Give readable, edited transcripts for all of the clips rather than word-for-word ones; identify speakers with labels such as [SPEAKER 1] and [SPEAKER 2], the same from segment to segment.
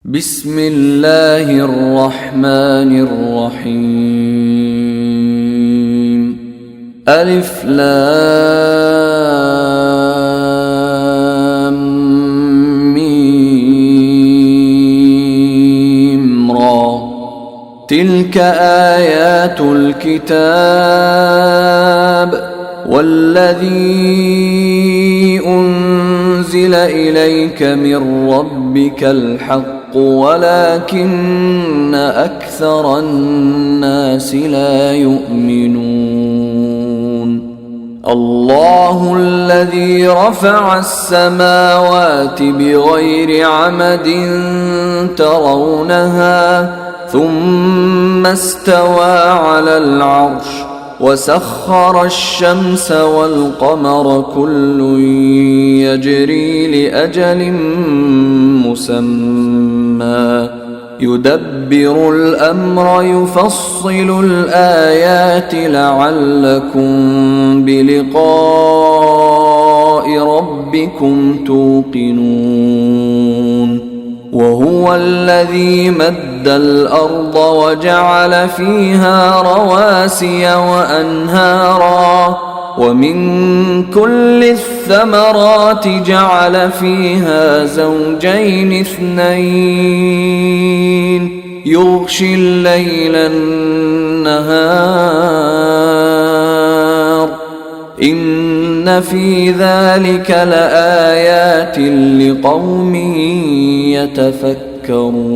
[SPEAKER 1] بسم الله الرحمن الرحيم. ألف لام ميم را. تلك آيات الكتاب والذي أنزل إليك من ربك الحق ولكن أكثر الناس لا يؤمنون. الله الذي رفع السماوات بغير عمد ترونها ثم استوى على العرش وسخر الشمس والقمر كل يجري لأجل مسمى يدبر الأمر يفصل الآيات لعلكم بلقاء ربكم توقنون. وهو الذي مد الأرض وجعل فيها رواسي وأنهارا ومن كل الثمرات جعل فيها زوجين اثنين يغشي الليل النهار إن في ذلك لآيات لقوم يتفكرون.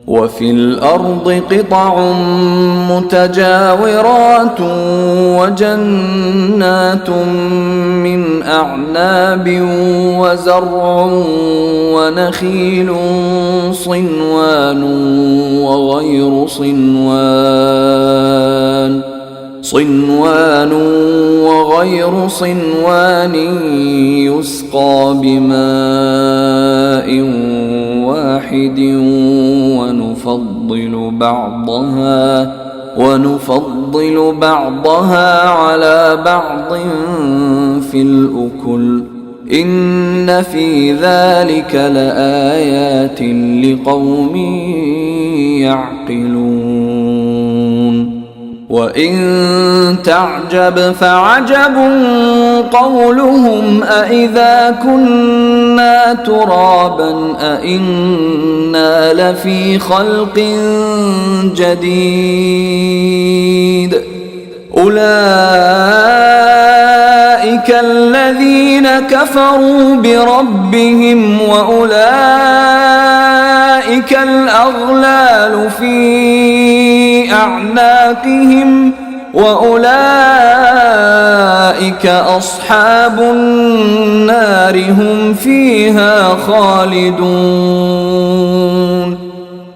[SPEAKER 1] وفي الأرض قطع متجاورات وجنات من أعناب وزرع ونخيل صنوان وغير صنوان يسقى بماء واحد ونفضل بعضها على بعض في الأكل إن في ذلك لآيات لقوم يعقلون. وإن تعجب فعجب قولهم أإذا كنا ترابا أإنا لفي خلق جديد أولئك الذين كفروا بربهم وأولئك الأغلال في أعناقهم وأولئك أصحاب النار هم فيها خالدون.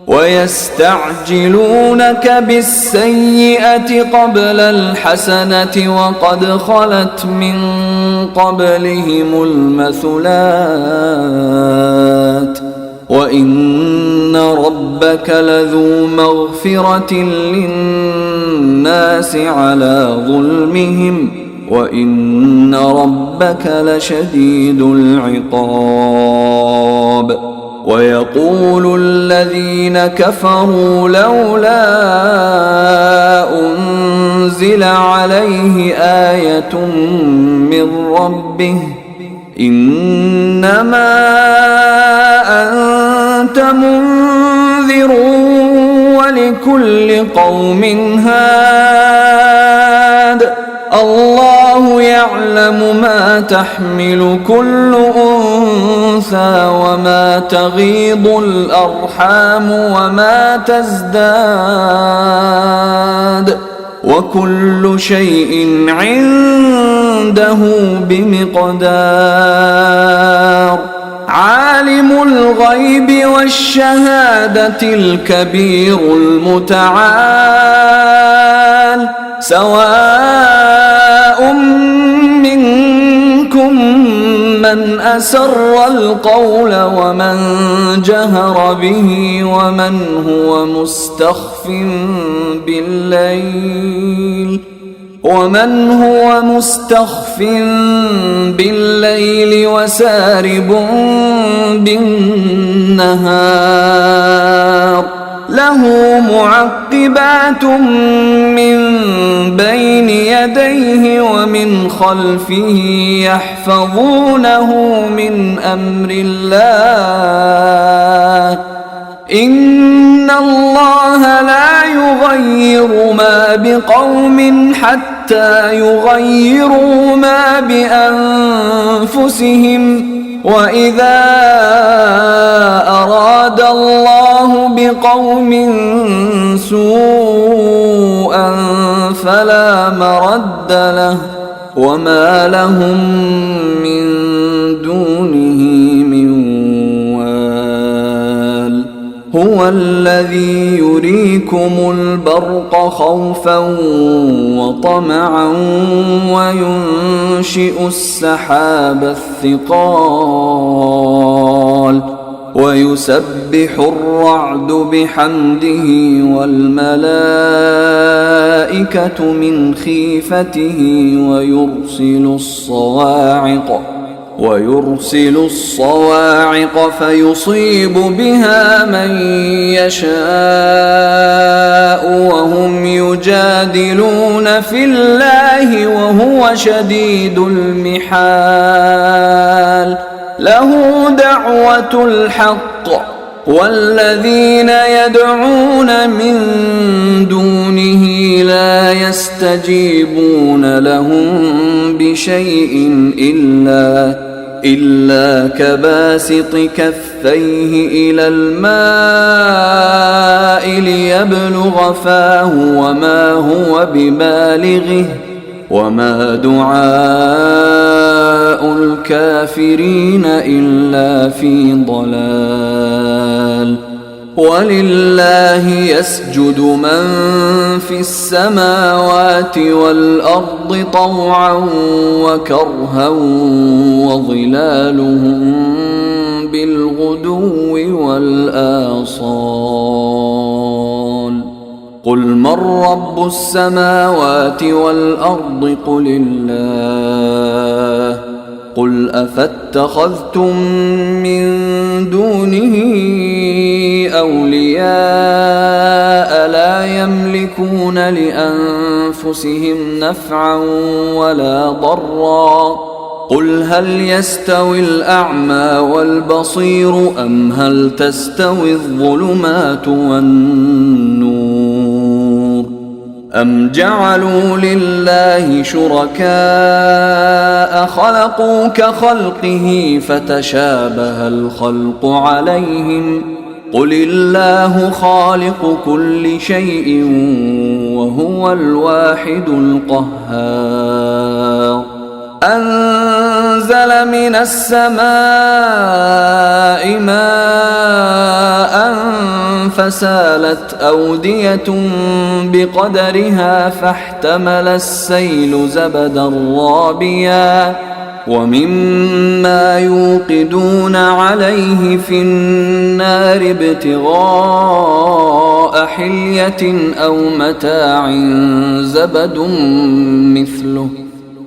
[SPEAKER 1] ويستعجلونك بالسيئة قبل الحسنة وقد خلت من قبلهم المثلات وإن ربك لذو مغفرة للناس على ظلمهم وإن ربك لشديد العقاب. ويقول الذين كفروا لولا أنزل عليه آية من ربه إنما أنت منذر ولكل قوم هاد الله يعلم ما تحمل كل أنثى وما تغيض الأرحام وما تزداد وكل شيء عنده بمقدار. عالم الغيب والشهادة الكبير المتعال سواء منكم من أسر القول ومن جهر به ومن هو مستخف بالليل ومن هو مستخف بالليل وسارب بالنهار له معقبات من بين يديه ومن خلفه يحفظونه من أمر الله إن الله لا يغير ما بقوم حتى يغيروا ما بأنفسهم وإذا أراد الله بقوم سوءا فلا مرد له وما لهم من دونه من وال هو الذي يريكم البرق خوفا وطمعا وينشئ السحاب الثقال ويسبح الرعد بحمده والملائكة من خيفته ويرسل الصواعق فيصيب بها من يشاء وهم يجادلون في الله وهو شديد المحال له دعوة الحق والذين يدعون من دونه لا يستجيبون لهم بشيء إلا كباسط كفيه إلى الماء ليبلغ فاه وما هو ببالغه وما دعاء الكافرين إلا في ضلال ولله يسجد من في السماوات والأرض طوعا وكرها وظلالهم بالغدو والآصال قل من رب السماوات والأرض قل الله قل أفاتخذتم من دونه أولياء لا يملكون لأنفسهم نفعا ولا ضرا قل هل يستوي الأعمى والبصير أم هل تستوي الظلمات والنور أم جعلوا لله شركاء خلقوا كخلقه فتشابه الخلق عليهم قل الله خالق كل شيء وهو الواحد القهار أنزل من السماء ماء فسالت أودية بقدرها فاحتمل السيل زبدا رابيا ومما يوقدون عليه في النار ابتغاء حلية أو متاع زبد مثله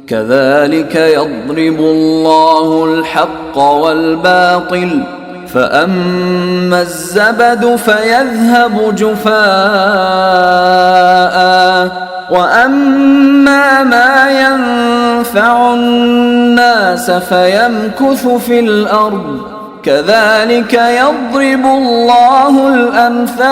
[SPEAKER 1] كذلك يضرب الله الحق والباطل فأما الزبد فيذهب جفاء وأما ما ينفع الناس فيمكث في الأرض كذلك يضرب الله الأمثال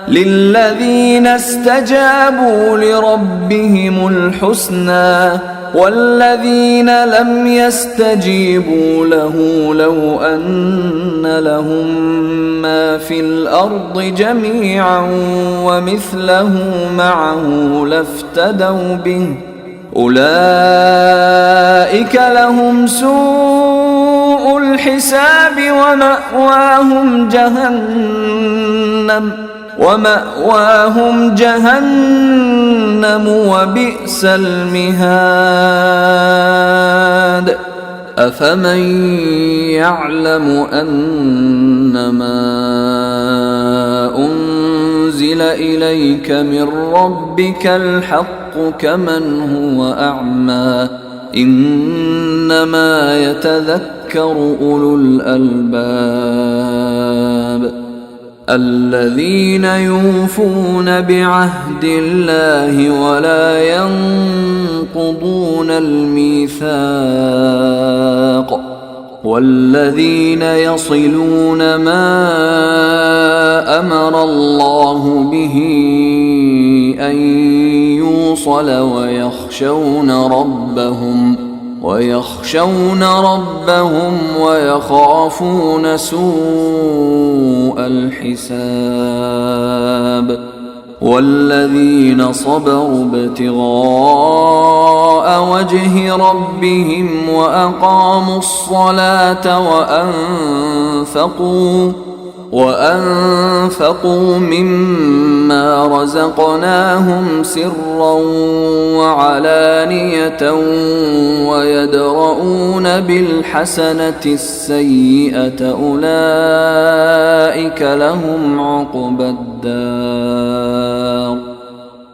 [SPEAKER 1] للذين استجابوا لربهم الحسنى والذين لم يستجيبوا له لو أن لهم ما في الأرض جميعا ومثله معه لافتدوا به أولئك لهم سوء الحساب ومأواهم جهنم وبئس المهاد أفمن يعلم أنما أنزل إليك من ربك الحق كمن هو أعمى إنما يتذكر أولو الألباب الذين يوفون بعهد الله ولا ينقضون الميثاق والذين يصلون ما أمر الله به أن يوصل ويخشون ربهم ويخافون سوء الحساب والذين صبروا ابتغاء وجه ربهم وأقاموا الصلاة وأنفقوا مما رزقناهم سرا وعلانية ويدرؤون بالحسنة السيئة أولئك لهم عقبى الدار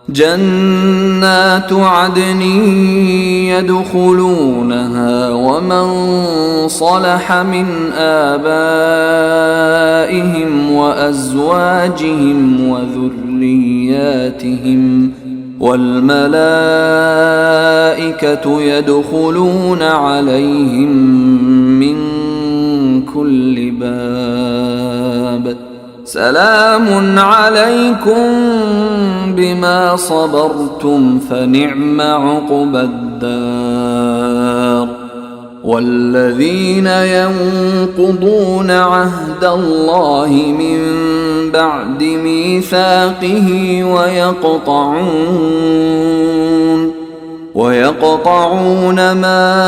[SPEAKER 1] جنات عدن يدخلونها ومن صلح من آبائهم وأزواجهم وذرياتهم والملائكة يدخلون عليهم من كل باب سلام عليكم بما صبرتم فنعم عقبى الدار والذين ينقضون عهد الله من بعد ميثاقه ويقطعون ما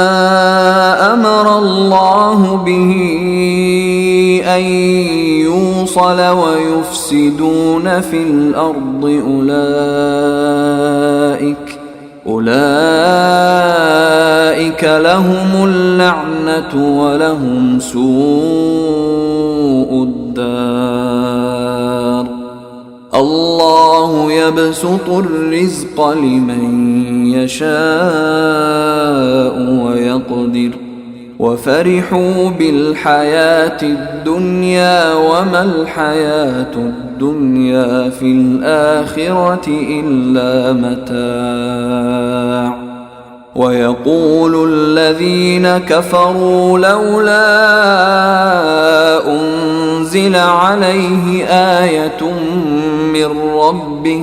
[SPEAKER 1] أمر الله به أن يوصل ويفسدون في الأرض أولئك لهم اللعنة ولهم سوء الدار الله يبسط الرزق لمن يشاء ويقدر وفرحوا بالحياة الدنيا وما الحياة الدنيا في الآخرة إلا متاع ويقول الذين كفروا لولا أنزل عليه آية من ربه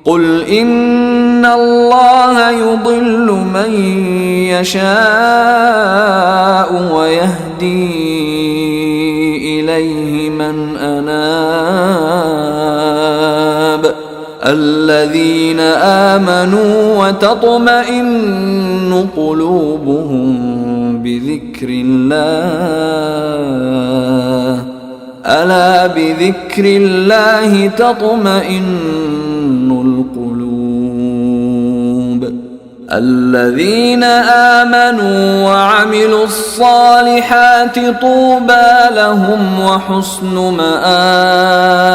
[SPEAKER 1] قل إن الله يضل من يشاء ويهدي إليه من أناب الذين آمنوا وتطمئن قلوبهم بذكر الله ألا بذكر الله تطمئن القلوب الذين آمنوا وعملوا الصالحات طوبى لهم وحسن مآب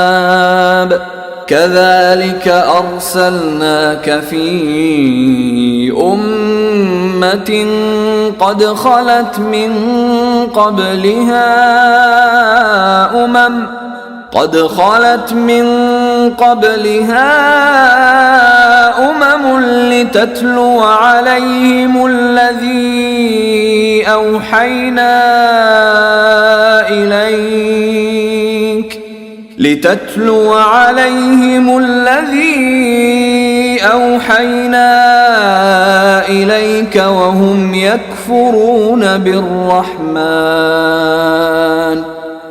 [SPEAKER 1] كذلك أرسلناك في أمة قد خلت من قبلها أمم لتتلو عليهم الذي أوحينا إليك وهم يكفرون بالرحمن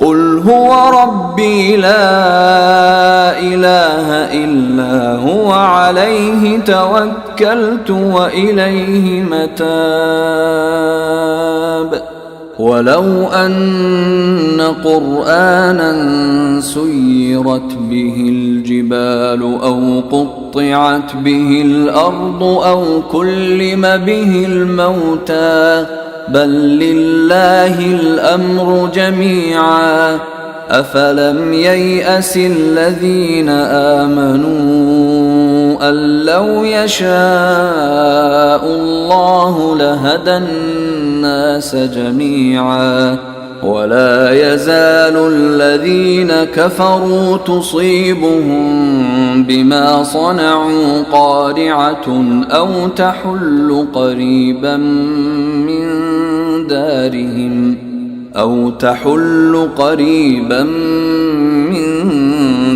[SPEAKER 1] قل هو ربي لا إله إلا هو عليه توكلت وإليه متاب ولو أن قرآنا سيرت به الجبال أو قطعت به الأرض أو كلم به الموتى بل لله الأمر جميعا. أفلم ييأس الذين آمنوا أن لو يشاء الله لهدى الناس جميعا. ولا يزال الذين كفروا تصيبهم بما صنعوا قارعة أو تحل قريبا من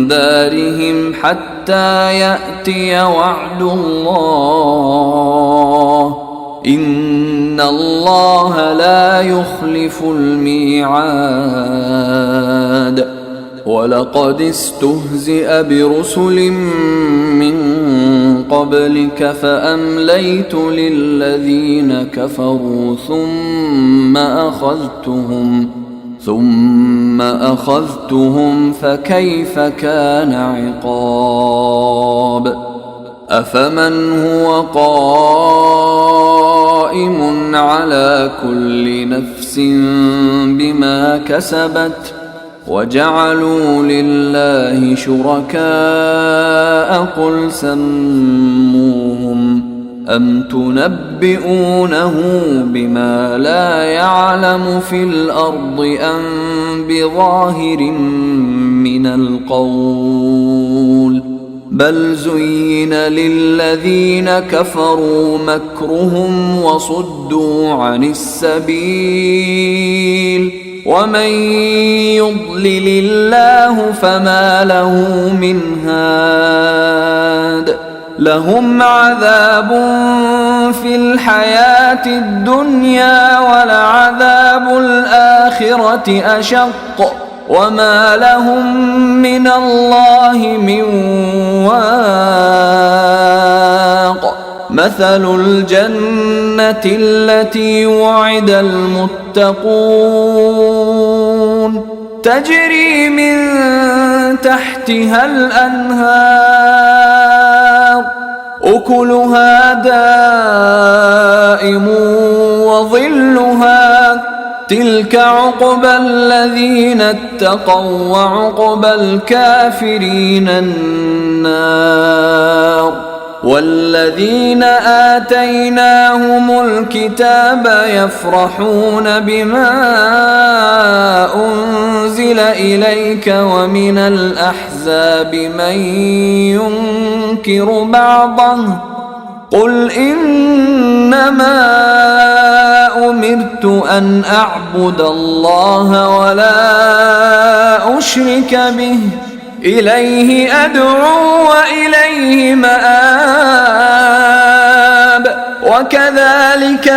[SPEAKER 1] دارهم حتى يأتي وعد الله. إن الله لا يخلف الميعاد. ولقد استهزئ برسل من قبلك فأمليت للذين كفروا ثم أخذتهم فكيف كان عقاب. أفمن هو قائم على كل نفس بما كسبت وجعلوا لله شركاء قل سموهم أم تنبئونه بما لا يعلم في الأرض أم بظاهر من القول بل زين للذين كفروا مكرهم وصدوا عن السبيل ومن يضلل الله فما له من هاد. لهم عذاب في الحياة الدنيا ولعذاب الآخرة أشق وما لهم من الله من واق. مثل الجنة التي وعد المتقون تجري من تحتها الأنهار أكلها دائم وظلها تلك عقبى الذين اتقوا وعقبى الكافرين النار. والذين آتيناهم الكتاب يفرحون بما أنزل إليك ومن الأحزاب من ينكر بعضه قل إنما أمرت أن أعبد الله ولا أشرك به إليه أدعو وإليه مآب. وكذلك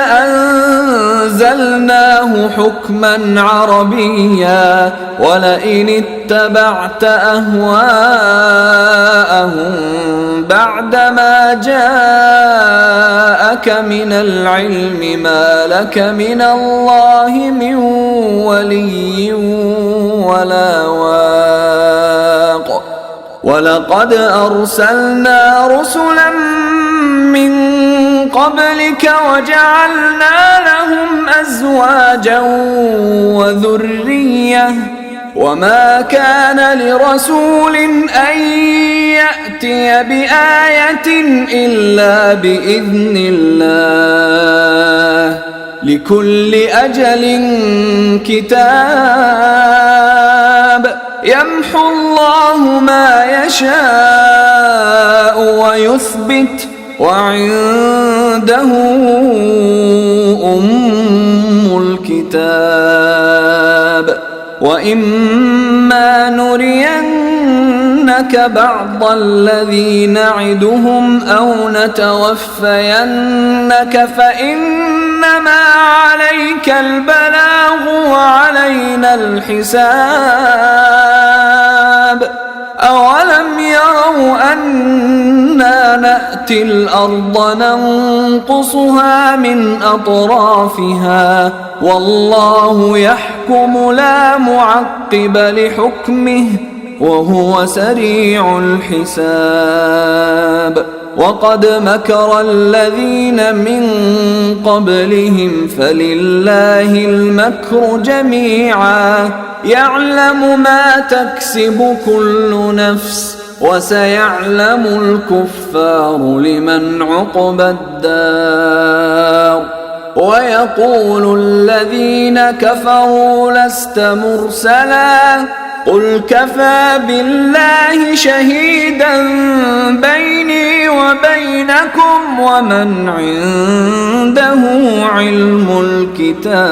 [SPEAKER 1] أنزلناه حكما عربيا ولئن اتبعت أهواءهم بعدما جاءك من العلم ما لك من الله من ولي ولا واق. ولقد أرسلنا رسلا من قبلك وجعلنا لهم أزواجا وذرية وما كان لرسول أن يأتي بآية إلا بإذن الله لكل أجل كتاب. يمحو الله ما يشاء ويثبت وعنده أم الكتاب. وإما نرينك بعض الذي نعدهم أو نتوفينك فإنما عليك البلاغ وعلينا الحساب. أولم يروا أنا نأتي الأرض ننقصها من أطرافها والله يحكم لا معقب لحكمه وهو سريع الحساب. وقد مكر الذين من قبلهم فلله المكر جميعا يعلم ما تكسب كل نفس وسيعلم الكفار لمن عقبى الدار ويقول الذين كفروا لست مرسلا قل كفى بالله شهيدا بيني وبينكم ومن عنده علم الكتاب